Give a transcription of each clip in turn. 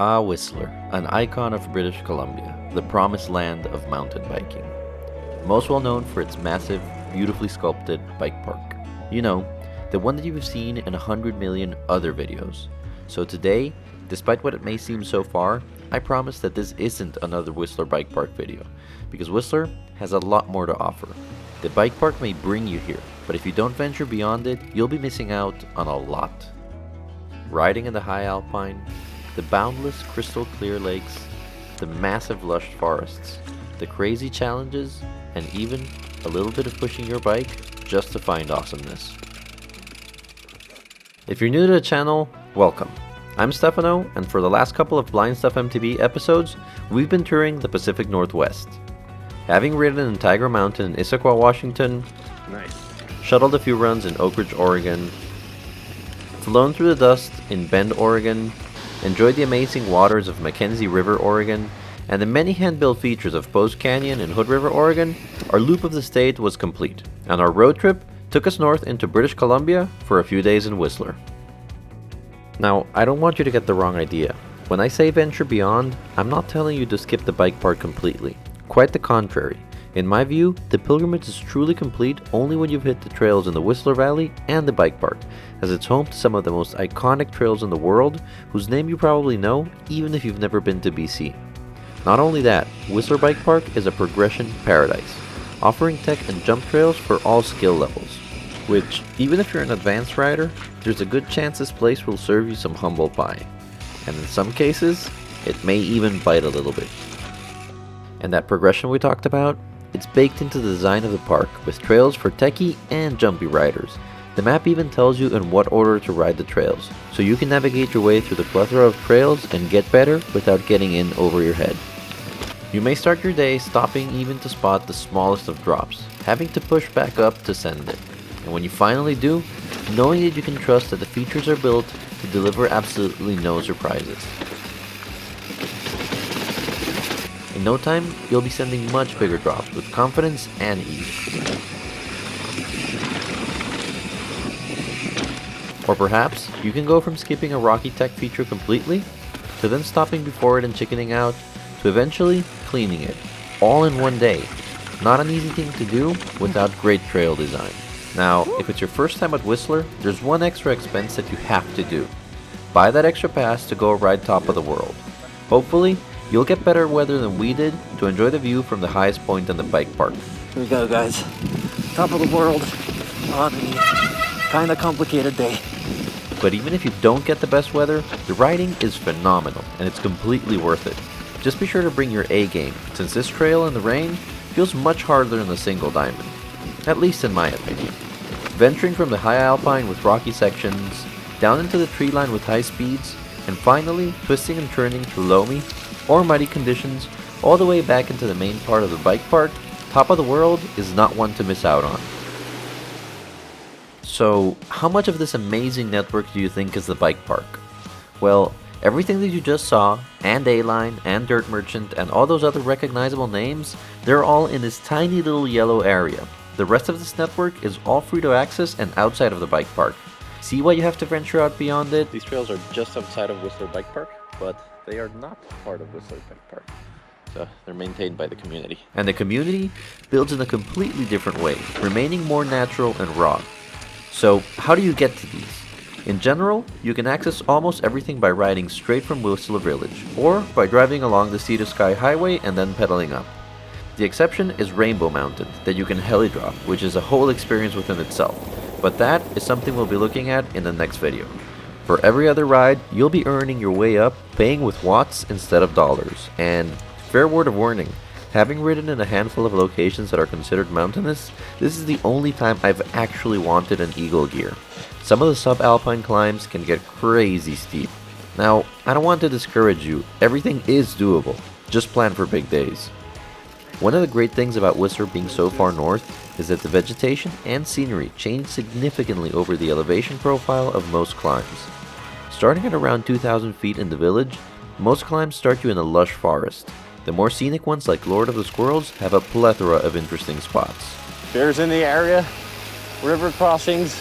Whistler, an icon of British Columbia, the promised land of mountain biking. Most well known for its massive, beautifully sculpted bike park. You know, the one that you've seen in 100 million other videos. So today, despite what it may seem so far, I promise that this isn't another Whistler bike park video, because Whistler has a lot more to offer. The bike park may bring you here, but if you don't venture beyond it, you'll be missing out on a lot. Riding in the high alpine, the boundless crystal clear lakes, the massive lush forests, the crazy challenges, and even a little bit of pushing your bike just to find awesomeness. If you're new to the channel, welcome. I'm Stefano, and for the last couple of Blind Stuff MTB episodes, we've been touring the Pacific Northwest. Having ridden in Tiger Mountain in Issaquah, Washington, shuttled a few runs in Oak Ridge, Oregon, flown through the dust in Bend, Oregon, enjoyed the amazing waters of Mackenzie River, Oregon, and the many hand-built features of Post Canyon and Hood River, Oregon, our loop of the state was complete, and our road trip took us north into British Columbia for a few days in Whistler. Now, I don't want you to get the wrong idea. When I say venture beyond, I'm not telling you to skip the bike park completely. Quite the contrary. In my view, the pilgrimage is truly complete only when you've hit the trails in the Whistler Valley and the bike park, as it's home to some of the most iconic trails in the world, whose name you probably know even if you've never been to BC. Not only that, Whistler Bike Park is a progression paradise, offering tech and jump trails for all skill levels, which, even if you're an advanced rider, there's a good chance this place will serve you some humble pie. And in some cases, it may even bite a little bit. And that progression we talked about, it's baked into the design of the park, with trails for techie and jumpy riders. The map even tells you in what order to ride the trails, so you can navigate your way through the plethora of trails and get better without getting in over your head. You may start your day stopping even to spot the smallest of drops, having to push back up to send it. And when you finally do, knowing that you can trust that the features are built to deliver absolutely no surprises. In no time, you'll be sending much bigger drops with confidence and ease. Or perhaps, you can go from skipping a rocky tech feature completely, to then stopping before it and chickening out, to eventually cleaning it, all in one day. Not an easy thing to do without great trail design. Now, if it's your first time at Whistler, there's one extra expense that you have to do. Buy that extra pass to go ride top of the world. Hopefully, you'll get better weather than we did to enjoy the view from the highest point in the bike park. Here we go, guys. Top of the world on a kinda complicated day. But even if you don't get the best weather, the riding is phenomenal and it's completely worth it. Just be sure to bring your A game, since this trail in the rain feels much harder than the single diamond. At least in my opinion. Venturing from the high alpine with rocky sections, down into the treeline with high speeds, and finally twisting and turning through loamy or muddy conditions all the way back into the main part of the bike park, top of the world is not one to miss out on. So, how much of this amazing network do you think is the bike park? Well, everything that you just saw, and A-Line, and Dirt Merchant, and all those other recognizable names, they're all in this tiny little yellow area. The rest of this network is all free to access and outside of the bike park. See why you have to venture out beyond it? These trails are just outside of Whistler Bike Park, but they are not part of Whistler Bike Park. So they're maintained by the community. And the community builds in a completely different way, remaining more natural and raw. So how do you get to these? In general, you can access almost everything by riding straight from Whistler Village, or by driving along the Sea to Sky Highway and then pedaling up. The exception is Rainbow Mountain, that you can heli drop, which is a whole experience within itself, but that is something we'll be looking at in the next video. For every other ride, you'll be earning your way up, paying with watts instead of dollars, and fair word of warning, having ridden in a handful of locations that are considered mountainous, this is the only time I've actually wanted an Eagle gear. Some of the sub-alpine climbs can get crazy steep. Now, I don't want to discourage you, everything is doable, just plan for big days. One of the great things about Whistler being so far north is that the vegetation and scenery change significantly over the elevation profile of most climbs. Starting at around 2,000 feet in the village, most climbs start you in a lush forest. The more scenic ones like Lord of the Squirrels have a plethora of interesting spots. Bears in the area, river crossings.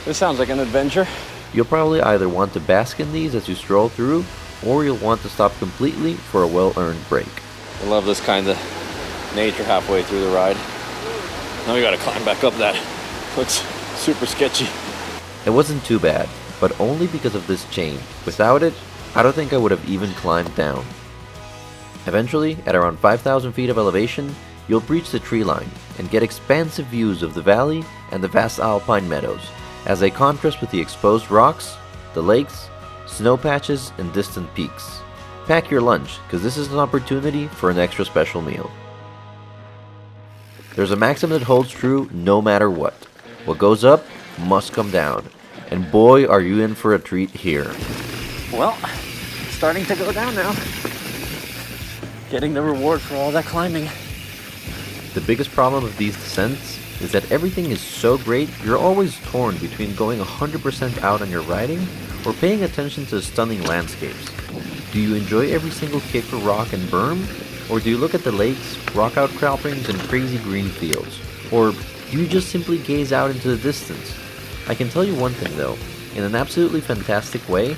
This sounds like an adventure. You'll probably either want to bask in these as you stroll through, or you'll want to stop completely for a well-earned break. I love this kind of nature halfway through the ride. Now we gotta climb back up that. Looks super sketchy. It wasn't too bad, but only because of this chain. Without it, I don't think I would have even climbed down. Eventually, at around 5,000 feet of elevation, you'll breach the tree line and get expansive views of the valley and the vast alpine meadows, as they contrast with the exposed rocks, the lakes, snow patches, and distant peaks. Pack your lunch, because this is an opportunity for an extra special meal. There's a maxim that holds true no matter what. What goes up must come down. And boy, are you in for a treat here. Well, starting to go down now. Getting the reward for all that climbing. The biggest problem of these descents is that everything is so great, you're always torn between going 100% out on your riding or paying attention to the stunning landscapes. Do you enjoy every single kick or rock and berm? Or do you look at the lakes, rock outcroppings, and crazy green fields? Or do you just simply gaze out into the distance? I can tell you one thing though, in an absolutely fantastic way,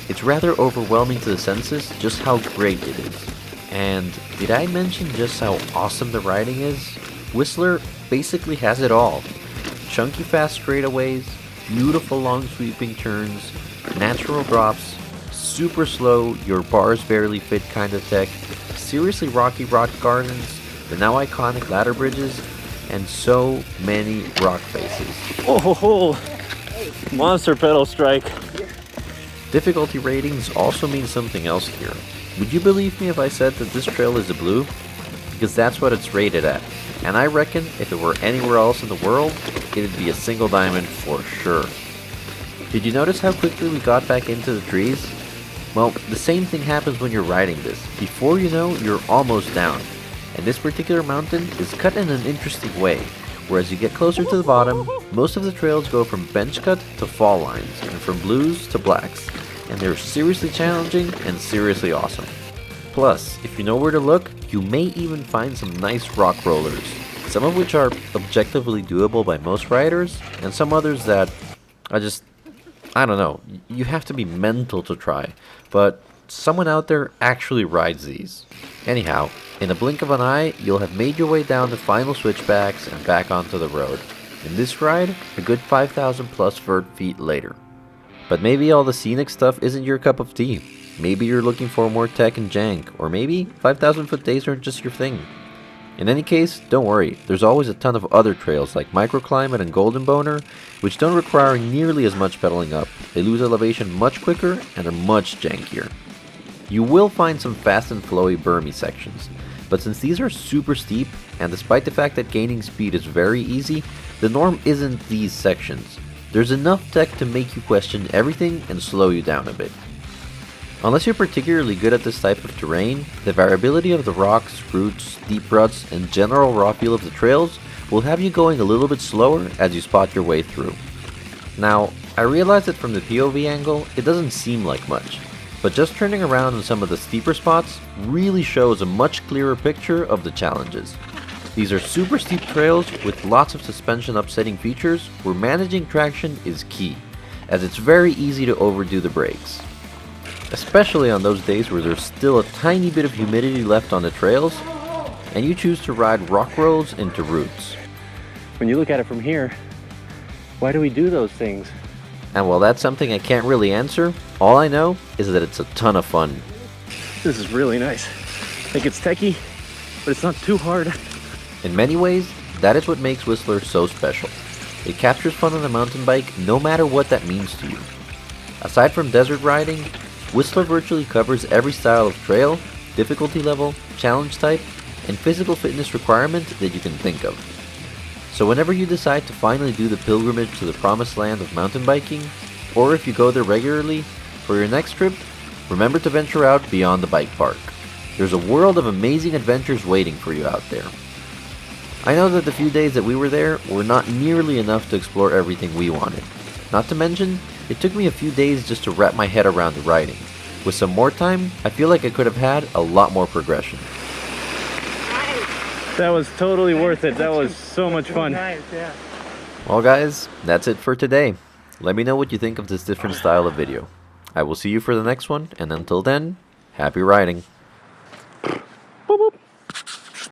it's rather overwhelming to the senses just how great it is. And did I mention just how awesome the riding is? Whistler basically has it all. Chunky fast straightaways, beautiful long sweeping turns, natural drops, super slow, your bars barely fit kind of tech, seriously rocky rock gardens, the now iconic ladder bridges, and so many rock faces. Oh ho ho! Monster pedal strike. Difficulty ratings also mean something else here. Would you believe me if I said that this trail is a blue? Because that's what it's rated at. And I reckon if it were anywhere else in the world, it'd be a single diamond for sure. Did you notice how quickly we got back into the trees? Well, the same thing happens when you're riding this. Before you know, you're almost down. And this particular mountain is cut in an interesting way, where as you get closer to the bottom, most of the trails go from bench cut to fall lines, and from blues to blacks. And they're seriously challenging and seriously awesome. Plus, if you know where to look, you may even find some nice rock rollers, some of which are objectively doable by most riders, and some others that I don't know, you have to be mental to try, but someone out there actually rides these. Anyhow, in a blink of an eye, you'll have made your way down the final switchbacks and back onto the road. In this ride, a good 5,000 plus vert feet later. But maybe all the scenic stuff isn't your cup of tea. Maybe you're looking for more tech and jank, or maybe 5,000 foot days aren't just your thing. In any case, don't worry, there's always a ton of other trails like Microclimate and Golden Boner, which don't require nearly as much pedaling up. They lose elevation much quicker and are much jankier. You will find some fast and flowy bermy sections, but since these are super steep, and despite the fact that gaining speed is very easy, the norm isn't these sections. There's enough tech to make you question everything and slow you down a bit. Unless you're particularly good at this type of terrain, the variability of the rocks, roots, steep ruts, and general raw feel of the trails will have you going a little bit slower as you spot your way through. Now, I realize that from the POV angle, it doesn't seem like much, but just turning around in some of the steeper spots really shows a much clearer picture of the challenges. These are super steep trails with lots of suspension upsetting features where managing traction is key, as it's very easy to overdo the brakes. Especially on those days where there's still a tiny bit of humidity left on the trails, and you choose to ride rock rolls into roots. When you look at it from here, why do we do those things? And while that's something I can't really answer, all I know is that it's a ton of fun. This is really nice. I think it's techie, but it's not too hard. In many ways, that is what makes Whistler so special. It captures fun on a mountain bike no matter what that means to you. Aside from desert riding, Whistler virtually covers every style of trail, difficulty level, challenge type, and physical fitness requirement that you can think of. So whenever you decide to finally do the pilgrimage to the promised land of mountain biking, or if you go there regularly, for your next trip, remember to venture out beyond the bike park. There's a world of amazing adventures waiting for you out there. I know that the few days that we were there were not nearly enough to explore everything we wanted. Not to mention, it took me a few days just to wrap my head around the riding. With some more time, I feel like I could have had a lot more progression. That was totally worth it. That was so much fun. Well guys, that's it for today. Let me know what you think of this different style of video. I will see you for the next one, and until then, happy riding.